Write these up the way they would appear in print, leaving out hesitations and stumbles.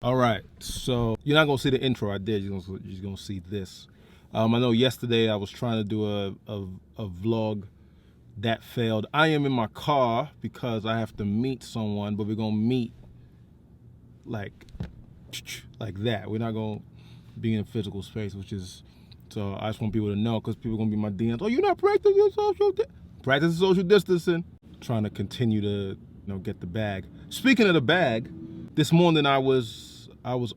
All right, so you're not gonna see the intro I did. You're gonna see this. I know yesterday I was trying to do a vlog that failed. I am in my car because I have to meet someone, but we're gonna meet like that. We're not gonna be in physical space, which is so I just want people to know because people are gonna be my DMs. Oh, you're not practicing social distancing. Trying to continue to get the bag. Speaking of the bag. This morning I was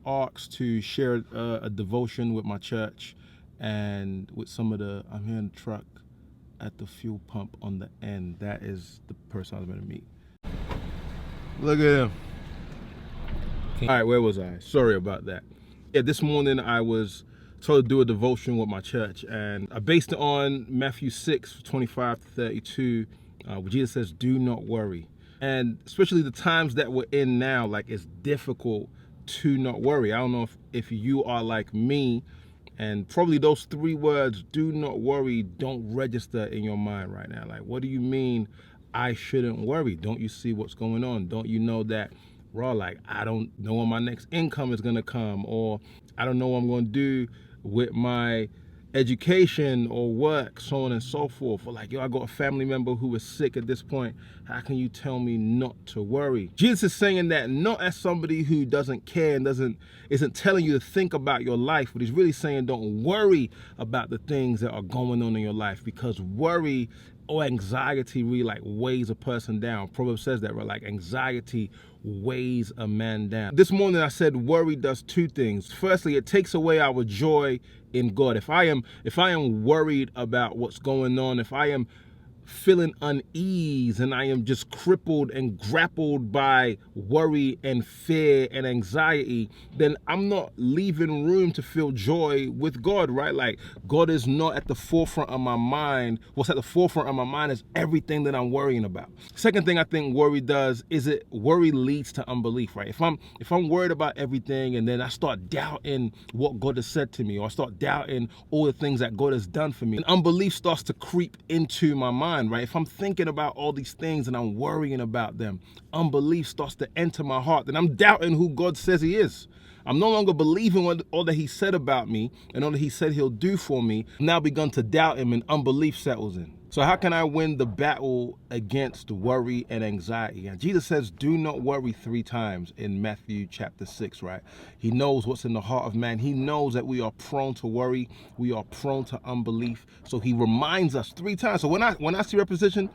asked to share a devotion with my church and with some of I'm here in the truck at the fuel pump on the end. That is the person I was going to meet. Look at him. All right, where was I? Sorry about that. Yeah, this morning I was told to do a devotion with my church, and I based it on Matthew 6:25-32, where Jesus says, "Do not worry." And especially the times that we're in now, like it's difficult to not worry. I don't know if you are like me, and probably those three words, do not worry, don't register in your mind right now. Like, what do you mean I shouldn't worry? Don't you see what's going on? Don't you know that, like, I don't know when my next income is gonna come, or I don't know what I'm gonna do with my education or work, so on and so forth. Or like, I got a family member who is sick at this point. How can you tell me not to worry? Jesus is saying that not as somebody who doesn't care and isn't telling you to think about your life, but he's really saying don't worry about the things that are going on in your life, because worry or anxiety really like weighs a person down. Proverbs says that, right? Like anxiety weighs a man down. This morning I said worry does two things. Firstly, it takes away our joy in God. If I am worried about what's going on, if I am feeling unease and I am just crippled and grappled by worry and fear and anxiety, then I'm not leaving room to feel joy with God, right? Like God is not at the forefront of my mind. What's at the forefront of my mind is everything that I'm worrying about. Second thing I think worry does is worry leads to unbelief, right? If I'm worried about everything and then I start doubting what God has said to me, or I start doubting all the things that God has done for me, and unbelief starts to creep into my mind. Right? If I'm thinking about all these things and I'm worrying about them, unbelief starts to enter my heart, and I'm doubting who God says he is. I'm no longer believing all that he said about me and all that he said he'll do for me. I've now begun to doubt him, and unbelief settles in. So how can I win the battle against worry and anxiety? And Jesus says, do not worry 3 times in Matthew chapter 6, right? He knows what's in the heart of man. He knows that we are prone to worry. We are prone to unbelief. So he reminds us 3 times. So when I see repetition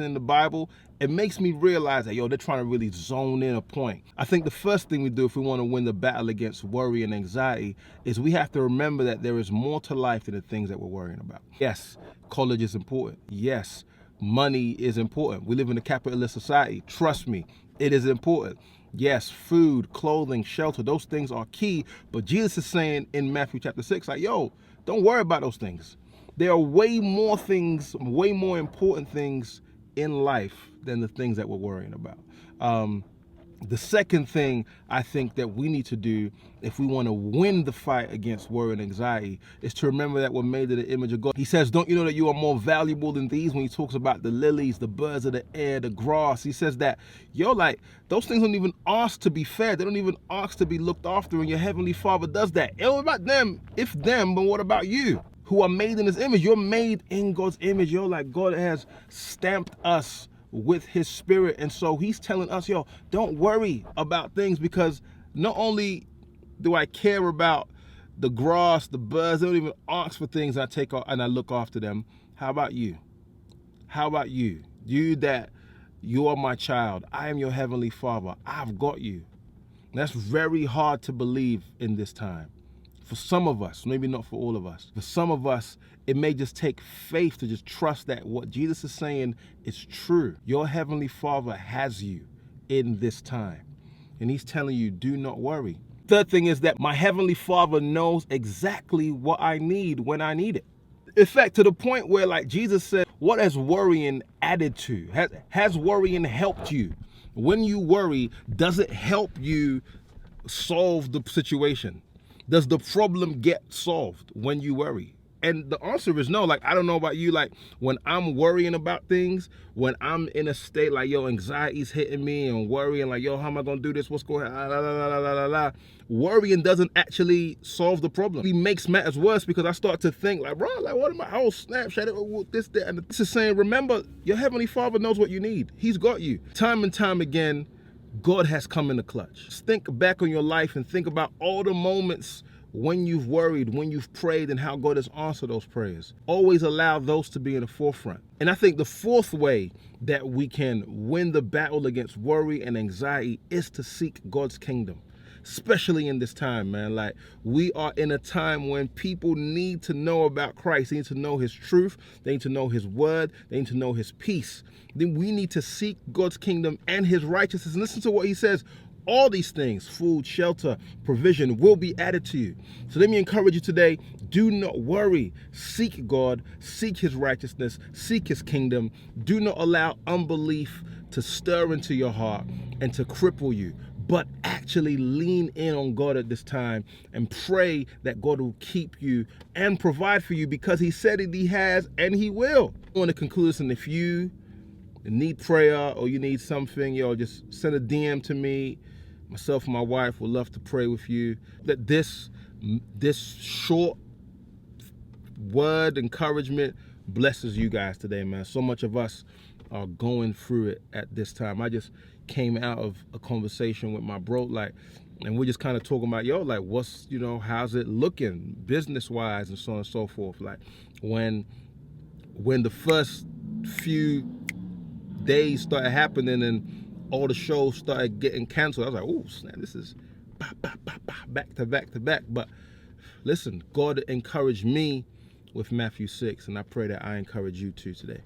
in the Bible, it makes me realize that, they're trying to really zone in a point. I think the first thing we do if we want to win the battle against worry and anxiety is we have to remember that there is more to life than the things that we're worrying about. Yes, college is important. Yes, money is important. We live in a capitalist society. Trust me, it is important. Yes, food, clothing, shelter, those things are key. But Jesus is saying in Matthew chapter 6, like, don't worry about those things. There are way more things, way more important things in life than the things that we're worrying about. The second thing I think that we need to do if we want to win the fight against worry and anxiety is to remember that we're made in the image of God. He says, don't you know that you are more valuable than these? When he talks about the lilies, the birds of the air, the grass, he says that, those things don't even ask to be fed. They don't even ask to be looked after, and your heavenly Father does that. It was about them, but what about you? Who are made in his image? You're made in God's image. God has stamped us with his spirit. And so he's telling us, don't worry about things, because not only do I care about the grass, the birds, they don't even ask for things, and I take and I look after them. How about you? How about you? You are my child. I am your heavenly Father. I've got you. And that's very hard to believe in this time. For some of us, maybe not for all of us, for some of us, it may just take faith to just trust that what Jesus is saying is true. Your heavenly Father has you in this time, and he's telling you, do not worry. Third thing is that my heavenly Father knows exactly what I need when I need it. In fact, to the point where, like Jesus said, what has worrying added to? Has worrying helped you? When you worry, does it help you solve the situation? Does the problem get solved when you worry? And the answer is no. Like, I don't know about you. Like, when I'm worrying about things, when I'm in a state like, yo, anxiety's hitting me and worrying, like, yo, how am I going to do this? What's going on? Worrying doesn't actually solve the problem. It makes matters worse because I start to think, like, bro, like, what am I? Oh, Snapchat, this, that. And this is saying, remember, your Heavenly Father knows what you need. He's got you. Time and time again, God has come in the clutch. Just think back on your life and think about all the moments when you've worried, when you've prayed, and how God has answered those prayers. Always allow those to be in the forefront. And I think the fourth way that we can win the battle against worry and anxiety is to seek God's kingdom. Especially in this time, man. Like, we are in a time when people need to know about Christ. They need to know his truth. They need to know his word. They need to know his peace. Then we need to seek God's kingdom and his righteousness. And listen to what he says. All these things, food, shelter, provision, will be added to you. So let me encourage you today, do not worry. Seek God, seek his righteousness, seek his kingdom. Do not allow unbelief to stir into your heart and to cripple you, but actually lean in on God at this time and pray that God will keep you and provide for you, because he said it, he has, and he will. I want to conclude this, and if you need prayer or you need something, yo, just send a DM to me. Myself and my wife would love to pray with you. That this short word encouragement blesses you guys today, man. So much of us are going through it at this time. I just came out of a conversation with my bro, like, and we're just kind of talking about, yo, like, what's, how's it looking business-wise and so on and so forth. Like, when the first few days started happening and all the shows started getting canceled, I was like, oh, snap, this is back to back to back. But listen, God encouraged me with Matthew 6, and I pray that I encourage you too today.